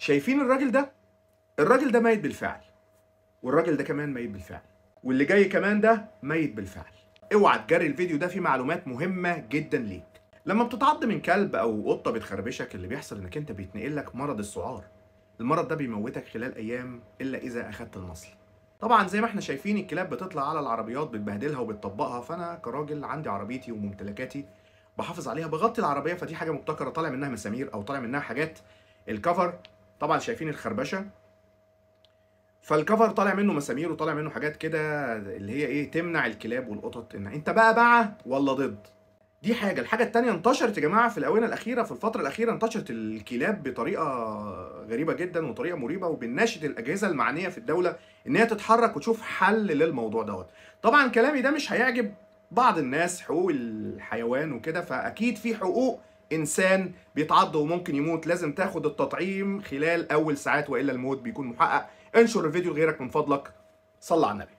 شايفين الراجل ده؟ الراجل ده ميت بالفعل، والراجل ده كمان ميت بالفعل، واللي جاي كمان ده ميت بالفعل. اوعى تجري الفيديو ده، فيه معلومات مهمة جدا ليك. لما بتتعض من كلب او قطة بتخربشك، اللي بيحصل انك انت بيتنقل لك مرض السعار. المرض ده بيموتك خلال ايام الا اذا اخدت النصل. طبعا زي ما احنا شايفين الكلاب بتطلع على العربيات بتبهدلها وبتطبقها، فانا كراجل عندي عربيتي وممتلكاتي بحافظ عليها، بغطي العربيه، فدي حاجه مبتكره طالع منها مسامير او طالع منها حاجات. الكفر طبعا شايفين الخربشه، فالكفر طالع منه مسامير وطالع منه حاجات كده اللي هي ايه تمنع الكلاب والقطط. ان انت بقى مع ولا ضد؟ دي حاجه. الحاجه التانيه، انتشرت يا جماعه في الاونه الاخيره، في الفتره الاخيره انتشرت الكلاب بطريقه غريبه جدا وطريقه مريبه، وبنناشد الاجهزه المعنيه في الدوله ان هي تتحرك وتشوف حل للموضوع دوت. طبعا كلامي ده مش هيعجب بعض الناس، حقوق الحيوان وكده، فاكيد في حقوق انسان بيتعض وممكن يموت، لازم تاخد التطعيم خلال اول ساعات والا الموت بيكون محقق. انشر الفيديو لغيرك من فضلك، صلى على النبي.